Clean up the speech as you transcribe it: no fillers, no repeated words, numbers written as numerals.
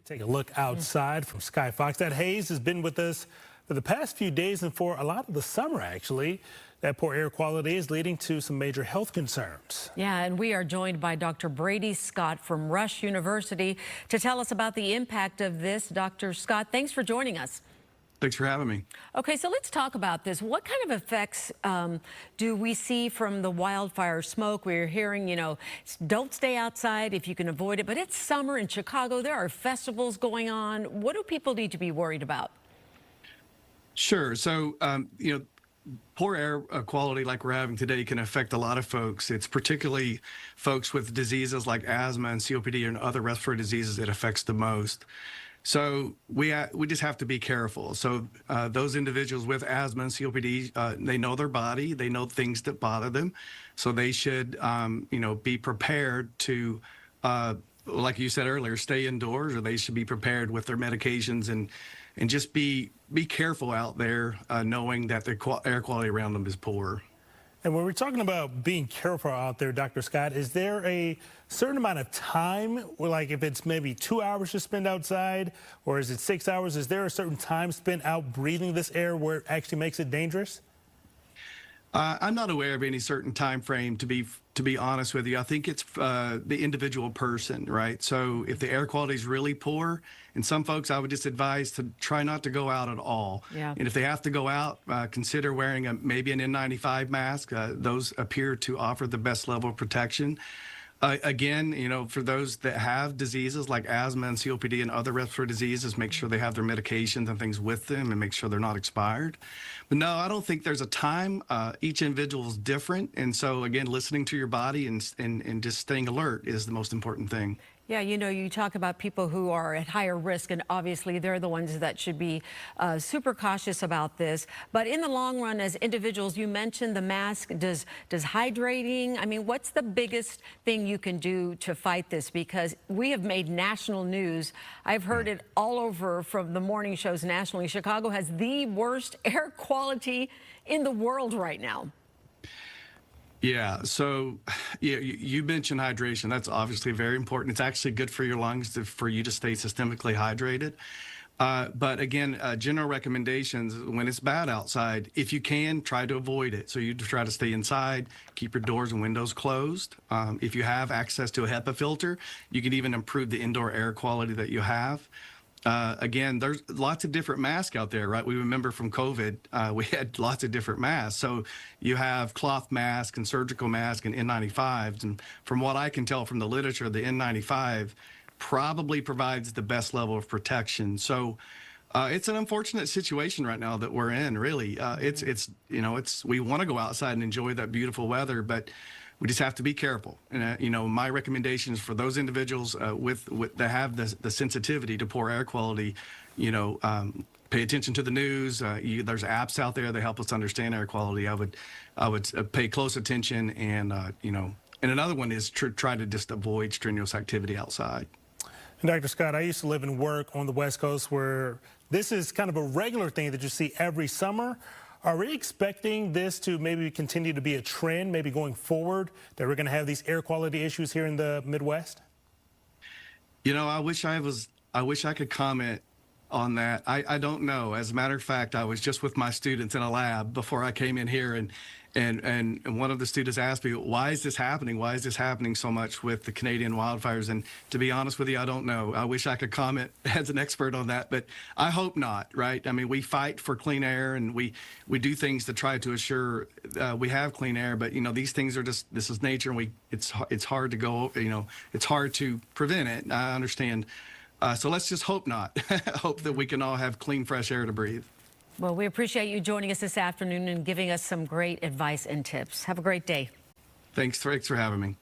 Take a look outside from Sky Fox. That haze has been with us for the past few days and for a lot of the summer, actually. That poor air quality is leading to some major health concerns. Yeah, and we are joined by Dr. Brady Scott from Rush University to tell us about the impact of this. Dr. Scott, thanks for joining us. Thanks for having me. Okay, so let's talk about this. What kind of effects do we see from the wildfire smoke? We're hearing, don't stay outside if you can avoid it. But it's summer in Chicago. There are festivals going on. What do people need to be worried about? Sure. So, poor air quality like we're having today can affect a lot of folks. It's particularly folks with diseases like asthma and COPD and other respiratory diseases it affects the most. So we just have to be careful. So those individuals with asthma and COPD, they know their body, they know things that bother them. So they should, be prepared to, like you said earlier, stay indoors, or they should be prepared with their medications and just be careful out there, knowing that the air quality around them is poor. And when we're talking about being careful out there, Dr. Scott, is there a certain amount of time, or like if it's maybe 2 hours to spend outside, or is it 6 hours? Is there a certain time spent out breathing this air where it actually makes it dangerous? I'm not aware of any certain time frame, to be honest with you. I think it's the individual person, right? So if the air quality is really poor, and some folks, I would just advise to try not to go out at all. Yeah. And if they have to go out, consider wearing maybe an N95 mask. Those appear to offer the best level of protection. Again, for those that have diseases like asthma and COPD and other respiratory diseases, make sure they have their medications and things with them and make sure they're not expired. But no, I don't think there's a time. Each individual is different. And so, again, listening to your body and just staying alert is the most important thing. Yeah, you talk about people who are at higher risk, and obviously they're the ones that should be super cautious about this. But in the long run, as individuals, you mentioned the mask. Does hydrating, what's the biggest thing you can do to fight this? Because we have made national news. I've heard it all over from the morning shows nationally. Chicago has the worst air quality in the world right now. Yeah, so you mentioned hydration. That's obviously very important. It's actually good for your lungs for you to stay systemically hydrated. But again, general recommendations, when it's bad outside, if you can, try to avoid it. So you try to stay inside, keep your doors and windows closed. If you have access to a HEPA filter, you can even improve the indoor air quality that you have. Again, there's lots of different masks out there, right? We remember from COVID, we had lots of different masks. So you have cloth masks and surgical masks and N95s. And from what I can tell from the literature, the N95 probably provides the best level of protection. So it's an unfortunate situation right now that we're in, really. We want to go outside and enjoy that beautiful weather, but we just have to be careful. And, my recommendation is for those individuals that have the sensitivity to poor air quality, pay attention to the news. There's apps out there that help us understand air quality. I would pay close attention, and and another one is try to just avoid strenuous activity outside. And Dr. Scott, I used to live and work on the West Coast where this is kind of a regular thing that you see every summer. Are we expecting this to maybe continue to be a trend, maybe going forward, that we're going to have these air quality issues here in the Midwest? I wish I could comment on that. I don't know. As a matter of fact, I was just with my students in a lab before I came in here, and one of the students asked me, why is this happening? Why is this happening so much with the Canadian wildfires? And to be honest with you, I don't know. I wish I could comment as an expert on that, but I hope not, right? We fight for clean air, and we do things to try to assure we have clean air, but these things are this is nature, and it's hard to go, it's hard to prevent it. I understand. So let's just hope not. Hope that we can all have clean, fresh air to breathe. Well, we appreciate you joining us this afternoon and giving us some great advice and tips. Have a great day. Thanks for having me.